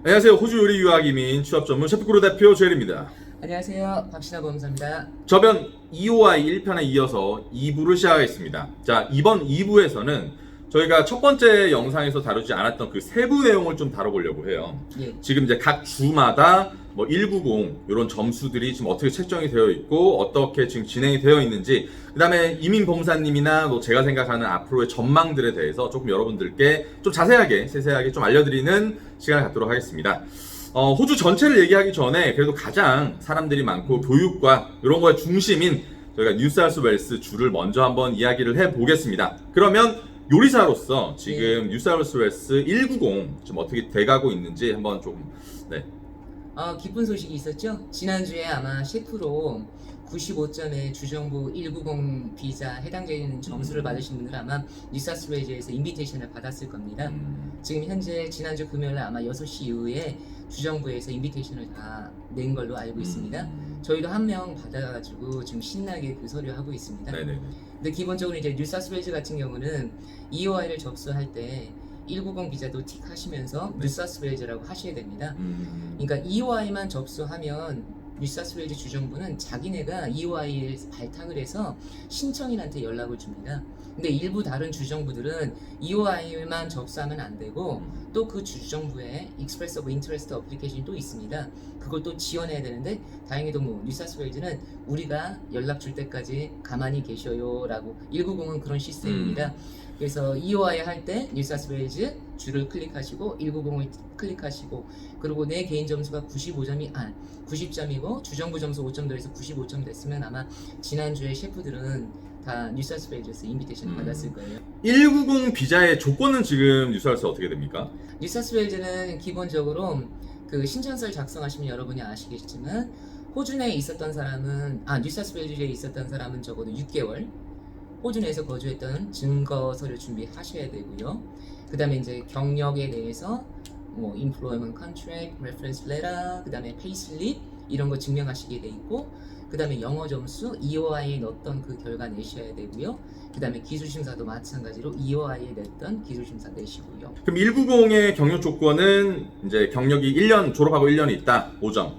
안녕하세요. 호주 요리 유학 이민 취업 전문 셰프그룹 대표 조엘입니다. 안녕하세요. 박신하 검사입니다. 저변 EOI 1편에 이어서 2부를 시작하겠습니다. 자, 이번 2부에서는 저희가 첫 번째 영상에서 다루지 않았던 그 세부 내용을 좀 다뤄보려고 해요. 예. 지금 이제 각 주마다 뭐 190 이런 점수들이 지금 어떻게 책정이 되어 있고 어떻게 지금 진행이 되어 있는지, 그 다음에 이민 봉사님이나 뭐 제가 생각하는 앞으로의 전망들에 대해서 조금 여러분들께 좀 자세하게 세세하게 좀 알려드리는 시간을 갖도록 하겠습니다. 호주 전체를 얘기하기 전에 그래도 가장 사람들이 많고 교육과 이런 거의 중심인 저희가 뉴사우스웨일스 주를 먼저 한번 이야기를 해보겠습니다. 그러면 요리사로서 지금 뉴사우스웨일스 190 지금 어떻게 돼가고 있는지 한번 조금 기쁜 소식이 있었죠? 지난주에 아마 셰프로 95점의 주정부 190 비자 해당되는 점수를 받으신 분들은 아마 뉴사우스웨일즈에서 인비테이션을 받았을 겁니다. 지금 현재 지난주 금요일 아마 6시 이후에 주정부에서 인비테이션을 다 낸 걸로 알고 있습니다. 저희도 한 명 받아가지고 지금 신나게 그 서류 하고 있습니다. 네네. 근데 기본적으로 이제 뉴사우스웨일즈 같은 경우는 EOI를 접수할 때 190 비자도 틱 하시면서 뉴사우스웨일즈라고 하셔야 됩니다. 그러니까 EOI만 접수하면 뉴사우스웨일즈 주정부는 자기네가 EOI에 발탁을 해서 신청인한테 연락을 줍니다. 근데 일부 다른 주정부들은 EOI만 접수하면 안 되고 또 그 주정부에 Express of Interest 어플리케이션이 또 있습니다. 그걸 또 지원해야 되는데 다행히도 뭐 뉴사우스웨일즈는 우리가 연락 줄 때까지 가만히 계셔요 라고 190은 그런 시스템입니다. 그래서 EOI 할 때 뉴사우스웨일즈 줄을 클릭하시고 190을 클릭하시고, 그리고 내 개인 점수가 90점이고 주정부 점수 5점 더해서 95점 됐으면 아마 지난주에 셰프들은 다 뉴사우스웨일즈에서 인비테이션 받았을 거예요. 190 비자의 조건은 지금 뉴사우스 어떻게 됩니까? 뉴사우스웨일즈는 기본적으로 그 신청서를 작성하시면 여러분이 아시겠지만 호주 내에 있었던 사람은 뉴사우스웨일즈에 있었던 사람은 적어도 6개월 호주 내에서 거주했던 증거 서류 준비하셔야 되고요. 그 다음에 이제 경력에 대해서 뭐 employment contract, reference letter, 그 다음에 payslip 이런 거 증명하시게 돼 있고, 그 다음에 영어 점수 EOI에 넣었던 그 결과 내셔야 되고요. 그 다음에 기술심사도 마찬가지로 EOI에 냈던 기술심사 내시고요. 그럼 190의 경력 조건은 이제 경력이 1년 졸업하고 1년이 있다 5점,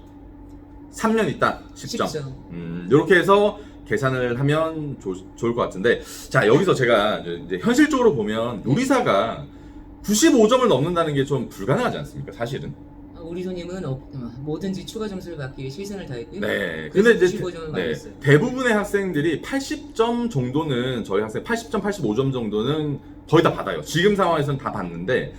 3년 있다 10점. 이렇게 해서 계산을 하면 좋을 것 같은데, 자, 여기서 제가 이제 현실적으로 보면 요리사가 95점을 넘는다는 게 좀 불가능하지 않습니까? 사실은. 우리 손님은 뭐든지 추가 점수를 받기 위해 최선을 다했고요. 네. 그래서 근데 이제 95점을 받았어요. 대부분의 학생들이 80점 정도는, 저희 학생 80점, 85점 정도는 거의 다 받아요. 지금 상황에서는 다 받는데,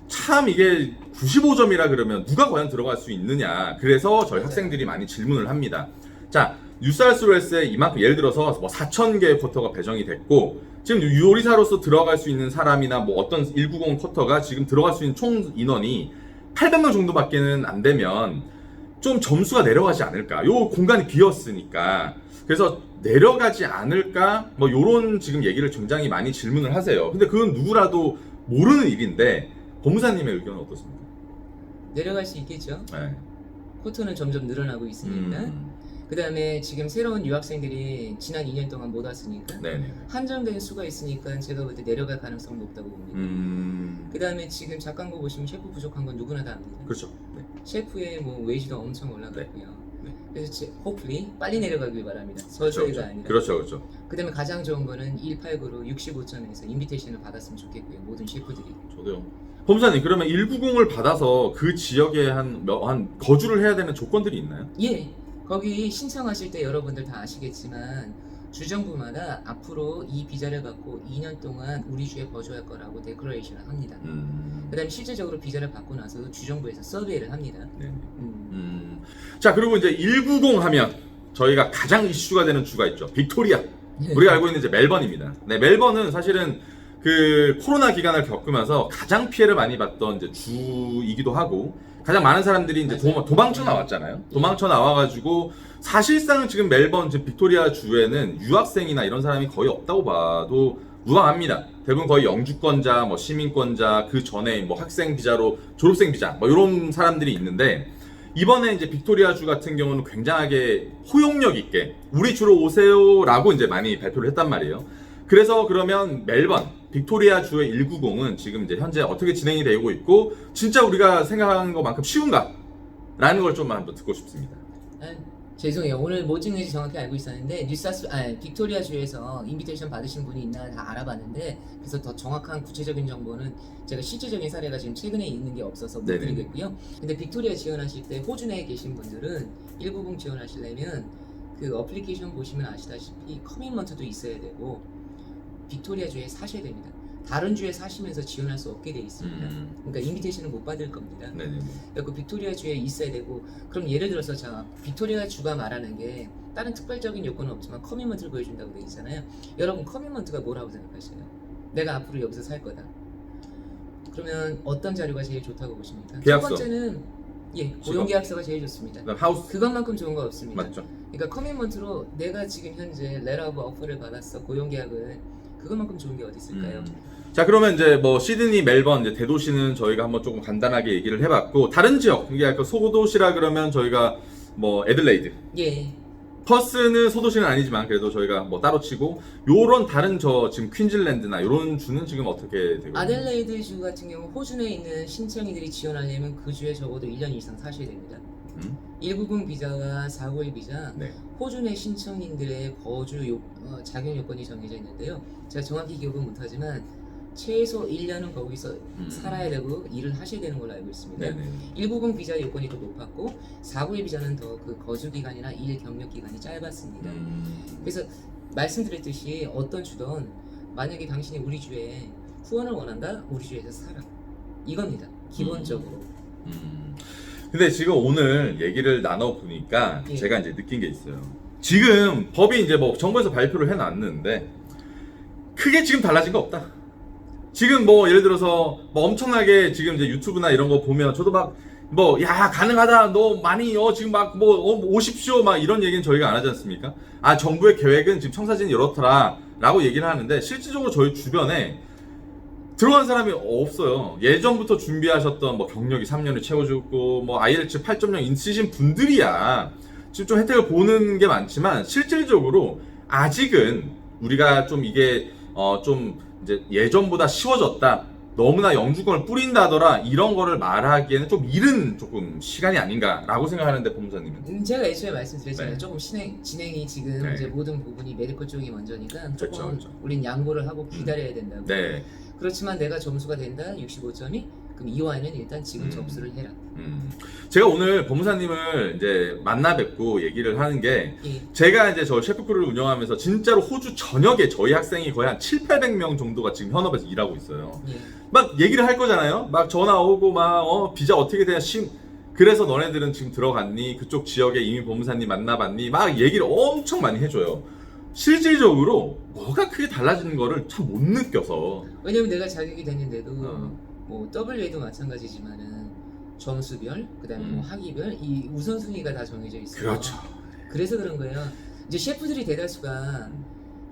참 이게 95점이라 그러면 누가 과연 들어갈 수 있느냐. 그래서 저희 학생들이 많이 질문을 합니다. 자, 뉴사우스웨일스에 이만큼, 예를 들어서 뭐 4,000개의 쿼터가 배정이 됐고, 지금 요리사로서 들어갈 수 있는 사람이나 뭐 어떤 190 쿼터가 지금 들어갈 수 있는 총 인원이 800명 정도밖에는 안 되면 좀 점수가 내려가지 않을까. 요 공간이 비었으니까. 그래서 내려가지 않을까? 뭐 요런 지금 얘기를 굉장히 많이 질문을 하세요. 근데 그건 누구라도 모르는 일인데, 법무사님의 의견은 어떻습니까? 내려갈 수 있겠죠. 네. 쿼터는 점점 늘어나고 있으니까. 그 다음에 지금 새로운 유학생들이 지난 2년 동안 못 왔으니까 네네. 한정된 수가 있으니까 제가 볼 때 내려갈 가능성은 높다고 봅니다. 그 다음에 지금 작광고 보시면 셰프 부족한 건 누구나 다 압니다. 그렇죠. 네. 셰프의 뭐 웨이지도 엄청 올라갔고요. 네. 그래서 hopefully 빨리 내려가길 바랍니다. 서서히가 아니라. 그렇죠. 그 다음에 가장 좋은 거는 189로 65점에서 인비테이션을 받았으면 좋겠고요. 모든 셰프들이. 저도요. 법무사님, 그러면 190을 받아서 그 지역에 한 거주를 해야 되는 조건들이 있나요? 예. 거기 신청하실 때 여러분들 다 아시겠지만 주정부마다 앞으로 이 비자를 갖고 2년 동안 우리 주에 거주할 거라고 데클레이션을 합니다. 그 다음에 실제적으로 비자를 받고 나서 주정부에서 서베이를 합니다. 네. 자, 그리고 이제 190 하면 저희가 가장 이슈가 되는 주가 있죠. 빅토리아. 우리가 알고 있는 이제 멜번입니다. 네, 멜번은 사실은 그 코로나 기간을 겪으면서 가장 피해를 많이 봤던 이제 주이기도 하고, 가장 많은 사람들이 이제 도망쳐 나왔잖아요. 도망쳐 나와가지고 사실상 지금 멜번, 지금 빅토리아 주에는 유학생이나 이런 사람이 거의 없다고 봐도 무방합니다. 대부분 거의 영주권자, 뭐 시민권자, 그 전에 뭐 학생 비자로 졸업생 비자, 뭐 이런 사람들이 있는데, 이번에 이제 빅토리아 주 같은 경우는 굉장하게 호용력 있게 우리 주로 오세요라고 이제 많이 발표를 했단 말이에요. 그래서 그러면 멜번, 빅토리아 주의 190은 지금 이제 현재 어떻게 진행이 되고 있고 진짜 우리가 생각하는 것만큼 쉬운가? 라는 걸 좀 한번 듣고 싶습니다. 죄송해요. 오늘 뭐 찍는지 정확히 알고 있었는데 빅토리아 주에서 인비테이션 받으신 분이 있나 다 알아봤는데 그래서 더 정확한 구체적인 정보는 제가 실질적인 사례가 지금 최근에 있는 게 없어서 못 네네. 드리겠고요. 근데 빅토리아 지원하실 때 호주 내에 계신 분들은 190 지원하시려면 그 어플리케이션 보시면 아시다시피 커밋먼트도 있어야 되고 빅토리아 주에 사셔야 됩니다. 다른 주에 사시면서 지원할 수 없게 돼 있습니다. 그러니까 인비테이션을 못 받을 겁니다. 네네. 그리고 빅토리아 주에 있어야 되고 그럼 예를 들어서 자 빅토리아 주가 말하는 게 다른 특별적인 요건은 없지만 커밋먼트를 보여준다고 돼 있잖아요. 여러분 커밋먼트가 뭐라고 생각하세요? 내가 앞으로 여기서 살 거다. 그러면 어떤 자료가 제일 좋다고 보십니까? 계약서. 첫 번째는 고용계약서가 제일 좋습니다. 하우스 그것만큼 좋은 거 없습니다. 맞죠? 그러니까 커밋먼트로 내가 지금 현재 레터 오브 어퍼를 받았어 고용계약을 그것만큼 좋은 게 어디 있을까요? 자, 그러면 이제 뭐 시드니, 멜번 이제 대도시는 저희가 한번 조금 간단하게 얘기를 해봤고 다른 지역 이게 약간 소도시라 그러면 저희가 뭐 애들레이드, 예. 퍼스는 소도시는 아니지만 그래도 저희가 뭐 따로 치고 요런 다른 저 지금 퀸즐랜드나 요런 주는 지금 어떻게 되고 아델레이드 주 같은 경우 호주 내에 있는 신청이들이 지원하려면 그 주에 적어도 1년 이상 사셔야 됩니다. 190 비자와 491 비자, 네. 호주 내 신청인들의 거주 자격 요건이 정해져 있는데요. 제가 정확히 기억은 못하지만 최소 1년은 거기서 살아야 되고 일을 하셔야 되는 걸로 알고 있습니다. 네네. 190 비자 요건이 더 높았고 491 비자는 더 그 거주 기간이나 일 경력 기간이 짧았습니다. 그래서 말씀드렸듯이 어떤 주든 만약에 당신이 우리 주에 후원을 원한다, 우리 주에서 살아. 이겁니다. 기본적으로. 근데 지금 오늘 얘기를 나눠보니까 예. 제가 이제 느낀 게 있어요. 지금 법이 이제 뭐 정부에서 발표를 해놨는데 크게 지금 달라진 거 없다. 지금 뭐 예를 들어서 뭐 엄청나게 지금 이제 유튜브나 이런 거 보면 저도 막 뭐 야 가능하다 너 많이 지금 막 뭐 오십시오 막 이런 얘기는 저희가 안 하지 않습니까? 아 정부의 계획은 지금 청사진이 이렇더라 라고 얘기를 하는데 실질적으로 저희 주변에 들어간 사람이 없어요. 예전부터 준비하셨던 뭐 경력이 3년을 채워주고 뭐 IELTS 8.0 있으신 분들이야 지금 좀 혜택을 보는 게 많지만 실질적으로 아직은 우리가 좀 이게 좀 이제 예전보다 쉬워졌다. 너무나 영주권을 뿌린다더라 이런 거를 말하기에는 좀 이른 조금 시간이 아닌가라고 생각하는데 법무사님은 제가 애초에 말씀드렸잖아요. 네. 조금 진행이 지금 네. 이제 모든 부분이 메디컬 쪽이 먼저니까 조금 그렇죠, 그렇죠. 우린 양보를 하고 기다려야 된다고. 네. 그렇지만 내가 점수가 된다 65점이 그럼 이와이는 일단 지금 접수를 해라. 제가 오늘 법무사님을 이제 만나 뵙고 얘기를 하는 게 예. 제가 이제 저 셰프크루를 운영하면서 진짜로 호주 전역에 저희 학생이 거의 한 7,800명 정도가 지금 현업에서 일하고 있어요. 예. 막 얘기를 할 거잖아요. 막 전화 오고 막 비자 어떻게 되냐 그래서 너네들은 지금 들어갔니? 그쪽 지역에 이미 법무사님 만나봤니? 막 얘기를 엄청 많이 해줘요. 실질적으로 뭐가 크게 달라지는 거를 참 못 느껴서 왜냐면 내가 자격이 됐는데도 뭐 WA도 마찬가지지만은 점수별 그다음에 뭐 학위별 이 우선순위가 다 정해져 있어요. 그렇죠. 그래서 그런 거예요. 이제 셰프들이 대다수가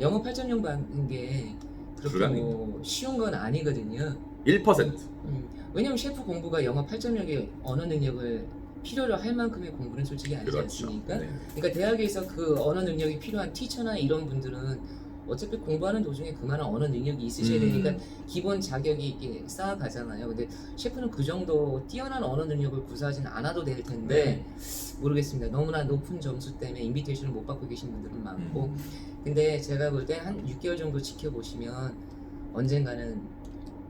영어 8.0 받는 게 그렇게 불가능해요. 뭐 쉬운 건 아니거든요. 1%. 왜냐면 셰프 공부가 영어 8.0의 언어 능력을 필요로 할 만큼의 공부는 솔직히 아니지 그렇죠. 않습니까? 네. 그러니까 대학에서 그 언어 능력이 필요한 티처나 이런 분들은 어차피 공부하는 도중에 그만한 언어 능력이 있으셔야 되니까 기본 자격이 이렇게 쌓아가잖아요. 근데 셰프는 그 정도 뛰어난 언어 능력을 구사하지는 않아도 될 텐데 모르겠습니다. 너무나 높은 점수 때문에 인비테이션을 못 받고 계신 분들은 많고 근데 제가 볼 때 한 6개월 정도 지켜보시면 언젠가는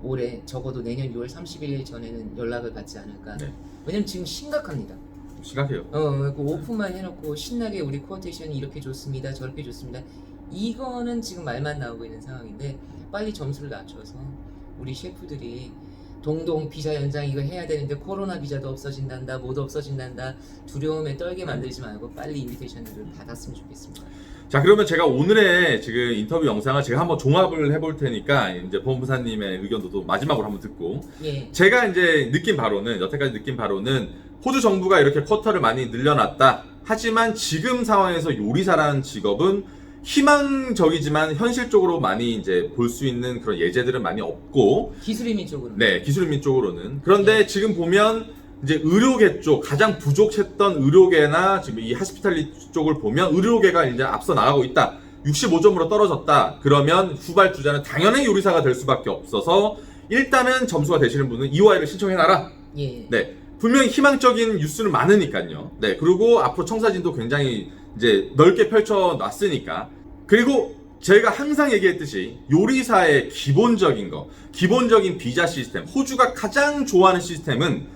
올해 적어도 내년 6월 30일 전에는 연락을 받지 않을까. 네. 왜냐면 지금 심각합니다. 심각해요. 그 오픈만 해놓고 신나게 우리 쿼테이션이 이렇게 좋습니다, 저렇게 좋습니다. 이거는 지금 말만 나오고 있는 상황인데 빨리 점수를 낮춰서 우리 셰프들이 동동 비자 연장 이거 해야 되는데 코로나 비자도 없어진단다, 뭐도 없어진단다 두려움에 떨게 만들지 말고 빨리 인비테이션을 받았으면 좋겠습니다. 자, 그러면 제가 오늘의 지금 인터뷰 영상을 제가 한번 종합을 해볼 테니까 이제 법무사님의 의견도 또 마지막으로 한번 듣고 예. 제가 이제 여태까지 느낀 바로는 호주 정부가 이렇게 쿼터를 많이 늘려놨다. 하지만 지금 상황에서 요리사라는 직업은 희망적이지만 현실적으로 많이 이제 볼 수 있는 그런 예제들은 많이 없고 기술인민 쪽으로. 네, 기술인민 쪽으로는. 그런데 지금 보면 이제 의료계 쪽 가장 부족했던 의료계나 지금 이 하스피탈리 쪽을 보면 의료계가 이제 앞서 나가고 있다. 65점으로 떨어졌다. 그러면 후발주자는 당연히 요리사가 될 수밖에 없어서 일단은 점수가 되시는 분은 EY를 신청해놔라. 예. 네. 분명히 희망적인 뉴스는 많으니까요. 네. 그리고 앞으로 청사진도 굉장히 이제 넓게 펼쳐놨으니까. 그리고 제가 항상 얘기했듯이 요리사의 기본적인 비자 시스템, 호주가 가장 좋아하는 시스템은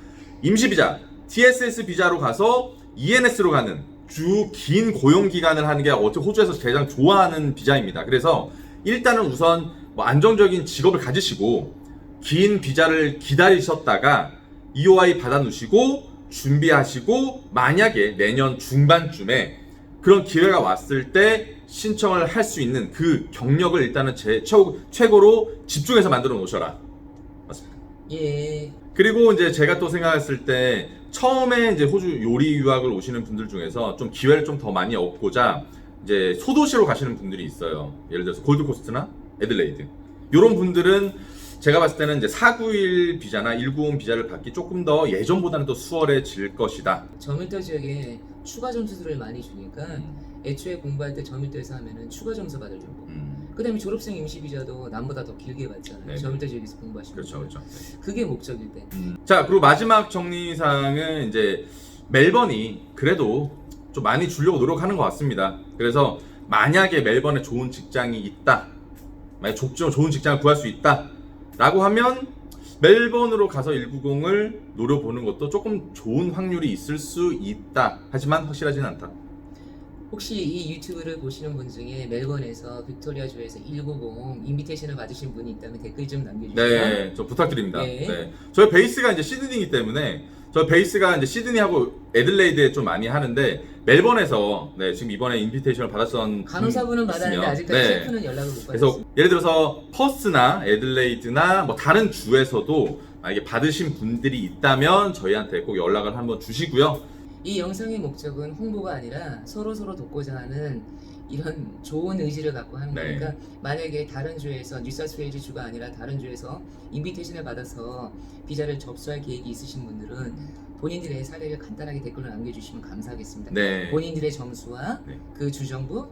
임시비자, TSS 비자로 가서 ENS로 가는 주 긴 고용기간을 하는 게 호주에서 가장 좋아하는 비자입니다. 그래서 일단은 우선 뭐 안정적인 직업을 가지시고 긴 비자를 기다리셨다가 EOI 받아놓으시고 준비하시고 만약에 내년 중반쯤에 그런 기회가 왔을 때 신청을 할 수 있는 그 경력을 일단은 최고로 집중해서 만들어 놓으셔라. 맞습니다. 예. 그리고 이제 제가 또 생각했을 때 처음에 이제 호주 요리 유학을 오시는 분들 중에서 좀 기회를 좀 더 많이 얻고자 이제 소도시로 가시는 분들이 있어요. 예를 들어서 골드코스트나 애들레이드. 이런 분들은 제가 봤을 때는 이제 491 비자나 190 비자를 받기 조금 더 예전보다는 더 수월해질 것이다. 저밀도 지역에 추가 점수들을 많이 주니까 애초에 공부할 때 저밀도에서 하면은 추가 점수 받을 정도. 그다음에 졸업생 임시 비자도 남보다 더 길게 받잖아요. 네. 저밀도 지역에서 공부하시면. 그렇죠, 그렇죠. 그게 목적일 때. 자, 그리고 마지막 정리사항은 이제 멜번이 그래도 좀 많이 주려고 노력하는 것 같습니다. 그래서 만약에 멜번에 좋은 직장이 있다, 만약 좋은 직장을 구할 수 있다 라고 하면 멜번으로 가서 190을 노려보는 것도 조금 좋은 확률이 있을 수 있다. 하지만 확실하진 않다. 혹시 이 유튜브를 보시는 분 중에 멜번에서 빅토리아주에서 190 인비테이션을 받으신 분이 있다면 댓글 좀 남겨주세요. 네, 저 부탁드립니다. 네. 네. 저희 베이스가 이제 시드니이기 때문에 저희 베이스가 이제 시드니하고 애들레이드에 좀 많이 하는데 멜번에서 네, 지금 이번에 인비테이션을 받았던 간호사분은 받았는데 아직까지 네. 셰프는 연락을 못 그래서 받았어요. 예를 들어서 퍼스나 애들레이드나 뭐 다른 주에서도 만약에 받으신 분들이 있다면 저희한테 꼭 연락을 한번 주시고요. 이 영상의 목적은 홍보가 아니라 서로 돕고자 하는 이런 좋은 의지를 갖고 하는 네. 거니까 만약에 다른 주에서 뉴사우스웨일즈 주가 아니라 다른 주에서 인비테이션을 받아서 비자를 접수할 계획이 있으신 분들은 본인들의 사례를 간단하게 댓글로 남겨주시면 감사하겠습니다. 네. 본인들의 점수와 네. 그 주정부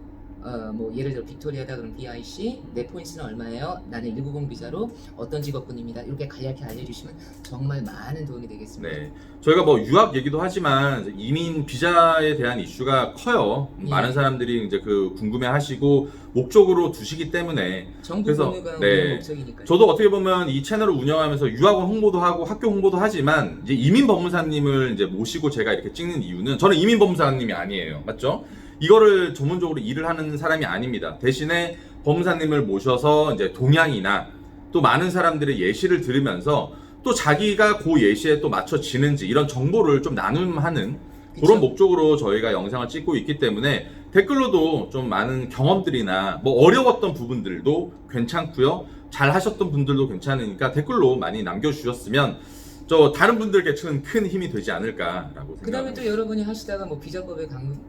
뭐 예를 들어 빅토리아다 그럼 BIC 내 포인트는 얼마예요? 나는 190 비자로 어떤 직업군입니다. 이렇게 간략히 알려주시면 정말 많은 도움이 되겠습니다. 네. 저희가 뭐 유학 얘기도 하지만 이민 비자에 대한 이슈가 커요. 예. 많은 사람들이 이제 그 궁금해하시고 목적으로 두시기 때문에 정부 그래서, 공유가 네. 우리의 목적이니까요. 저도 어떻게 보면 이 채널을 운영하면서 유학원 홍보도 하고 학교 홍보도 하지만 이제 이민 법무사님을 이제 모시고 제가 이렇게 찍는 이유는 저는 이민 법무사님이 아니에요. 맞죠? 이거를 전문적으로 일을 하는 사람이 아닙니다. 대신에 법무사님을 모셔서 이제 동향이나 또 많은 사람들의 예시를 들으면서 또 자기가 그 예시에 또 맞춰지는지 이런 정보를 좀 나눔하는 그쵸? 그런 목적으로 저희가 영상을 찍고 있기 때문에 댓글로도 좀 많은 경험들이나 뭐 어려웠던 부분들도 괜찮고요. 잘 하셨던 분들도 괜찮으니까 댓글로 많이 남겨주셨으면 저 다른 분들께 큰 힘이 되지 않을까라고 그 다음에 생각합니다. 또 여러분이 하시다가 뭐 비자법에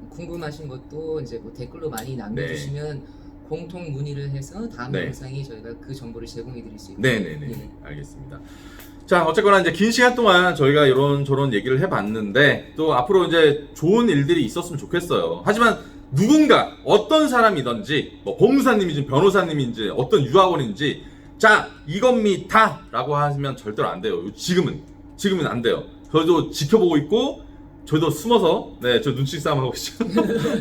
궁금하신 것도 이제 뭐 댓글로 많이 남겨주시면 공통 문의를 해서 다음 네. 영상에 저희가 그 정보를 제공해 드릴 수 있고. 네네네. 예. 알겠습니다. 자, 어쨌거나 이제 긴 시간 동안 저희가 이런저런 얘기를 해봤는데 또 앞으로 이제 좋은 일들이 있었으면 좋겠어요. 하지만 누군가 어떤 사람이든지 뭐 법무사님인지 변호사님인지 어떤 유학원인지 자 이겁니다 라고 하시면 절대로 안 돼요. 지금은 안 돼요. 저도 지켜보고 있고 저도 숨어서 저 눈치 싸움 하고 있죠.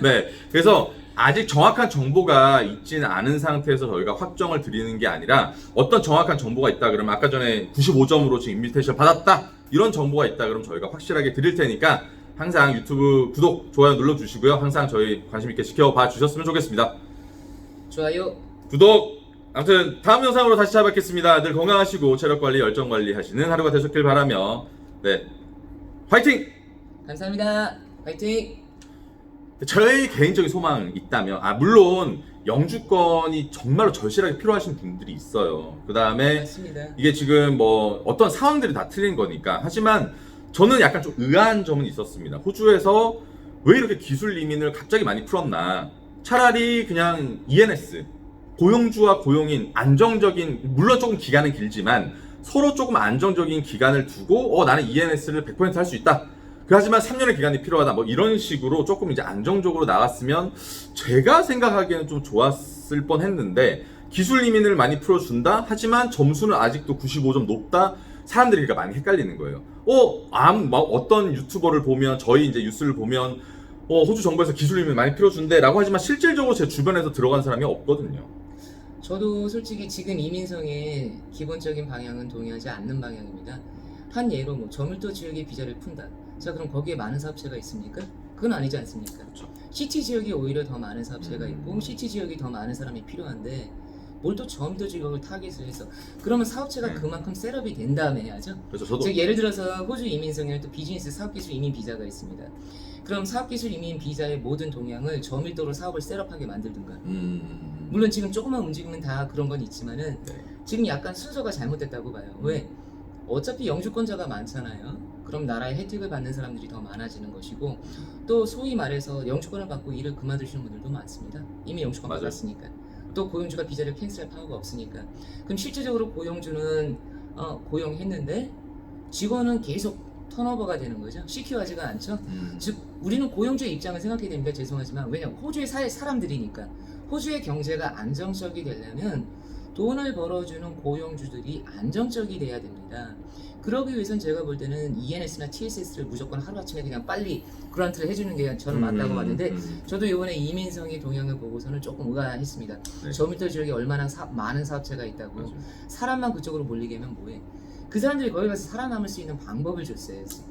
네, 그래서 아직 정확한 정보가 있지는 않은 상태에서 저희가 확정을 드리는 게 아니라 어떤 정확한 정보가 있다 그러면 아까 전에 95점으로 지금 인비테이션 받았다 이런 정보가 있다 그러면 저희가 확실하게 드릴 테니까 항상 유튜브 구독, 좋아요 눌러주시고요. 항상 저희 관심 있게 지켜봐 주셨으면 좋겠습니다. 좋아요. 구독! 아무튼 다음 영상으로 다시 찾아뵙겠습니다. 늘 건강하시고 체력관리, 열정관리 하시는 하루가 되셨길 바라며 네, 화이팅! 감사합니다. 파이팅! 저의 개인적인 소망이 있다면 물론 영주권이 정말로 절실하게 필요하신 분들이 있어요. 그 다음에 맞습니다. 이게 지금 뭐 어떤 상황들이 다 틀린 거니까 하지만 저는 약간 좀 의아한 점은 있었습니다. 호주에서 왜 이렇게 기술 이민을 갑자기 많이 풀었나. 차라리 그냥 ENS 고용주와 고용인 안정적인 물론 조금 기간은 길지만 서로 조금 안정적인 기간을 두고 나는 ENS를 100% 할 수 있다. 하지만 3년의 기간이 필요하다. 뭐 이런 식으로 조금 이제 안정적으로 나갔으면 제가 생각하기에는 좀 좋았을 뻔 했는데 기술 이민을 많이 풀어준다. 하지만 점수는 아직도 95점 높다. 사람들이 그러니까 많이 헷갈리는 거예요. 어떤 유튜버를 보면 저희 이제 뉴스를 보면 호주 정부에서 기술 이민을 많이 풀어준대라고 하지만 실질적으로 제 주변에서 들어간 사람이 없거든요. 저도 솔직히 지금 이민성의 기본적인 방향은 동의하지 않는 방향입니다. 한 예로 뭐 저밀도 지역의 비자를 푼다. 자, 그럼 거기에 많은 사업체가 있습니까? 그건 아니지 않습니까? 그렇죠. 시티 지역이 오히려 더 많은 사업체가 있고 시티 지역이 더 많은 사람이 필요한데 뭘 또 저밀도 지역을 타깃을 해서 그러면 사업체가 그만큼 셋업이 된 다음에 해야죠. 그래서 저도 즉 예를 들어서 호주 이민성에는 또 비즈니스 사업기술 이민 비자가 있습니다. 그럼 사업기술 이민 비자의 모든 동향을 저밀도로 사업을 셋업하게 만들든가. 물론 지금 조금만 움직이면 다 그런 건 있지만은 네. 지금 약간 순서가 잘못됐다고 봐요. 왜? 어차피 영주권자가 많잖아요. 그럼 나라의 혜택을 받는 사람들이 더 많아지는 것이고 또 소위 말해서 영주권을 받고 일을 그만두시는 분들도 많습니다. 이미 영주권 맞아요. 받았으니까. 또 고용주가 비자를 캔슬할 파워가 없으니까. 그럼 실질적으로 고용주는 고용했는데 직원은 계속 턴오버가 되는 거죠. 시큐하지가 않죠. 즉 우리는 고용주의 입장을 생각해야 됩니다. 죄송하지만 왜냐면 호주의 사람들이니까. 호주의 경제가 안정적이 되려면 돈을 벌어주는 고용주들이 안정적이 돼야 됩니다. 그러기 위해선 제가 볼 때는 ENS나 TSS를 무조건 하루아침에 그냥 빨리 그란트를 해주는 게 저는 맞다고 봤는데 저도 이번에 이민성의 동향을 보고서는 조금 의아했습니다. 네. 저밀도 지역에 얼마나 많은 사업체가 있다고 맞아요. 사람만 그쪽으로 몰리게 하면 뭐해. 그 사람들이 거기 가서 살아남을 수 있는 방법을 줬어야지.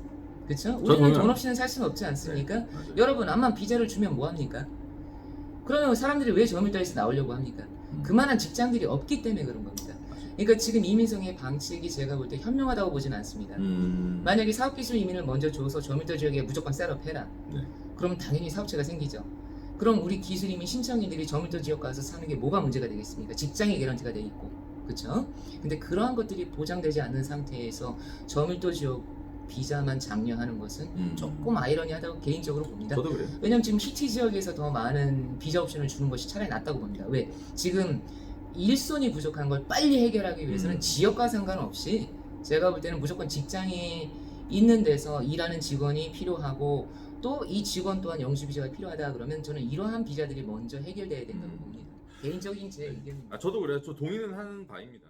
그쵸? 우리는 돈 없이는 살 수는 없지 않습니까? 네, 맞아요. 여러분 암만 비자를 주면 뭐합니까? 그러면 사람들이 왜 저밀도에서 나오려고 합니까? 그만한 직장들이 없기 때문에 그런 겁니다. 그러니까 지금 이민성의 방식이 제가 볼 때 현명하다고 보진 않습니다. 만약에 사업기술 이민을 먼저 줘서 저밀도 지역에 무조건 셋업해라. 네. 그러면 당연히 사업체가 생기죠. 그럼 우리 기술 이민 신청인들이 저밀도 지역 가서 사는 게 뭐가 문제가 되겠습니까? 직장이 개런티가 돼 있고, 그렇죠? 근데 그러한 것들이 보장되지 않는 상태에서 저밀도 지역 비자만 장려하는 것은 조금 아이러니하다고 개인적으로 봅니다. 저도 그래요. 왜냐면 지금 시티 지역에서 더 많은 비자 옵션을 주는 것이 차라리 낫다고 봅니다. 왜? 지금 일손이 부족한 걸 빨리 해결하기 위해서는 지역과 상관없이 제가 볼 때는 무조건 직장이 있는 데서 일하는 직원이 필요하고 또 이 직원 또한 영주 비자가 필요하다 그러면 저는 이러한 비자들이 먼저 해결돼야 된다고 봅니다. 개인적인 제 의견입니다. 저도 그래요. 저 동의는 하는 바입니다.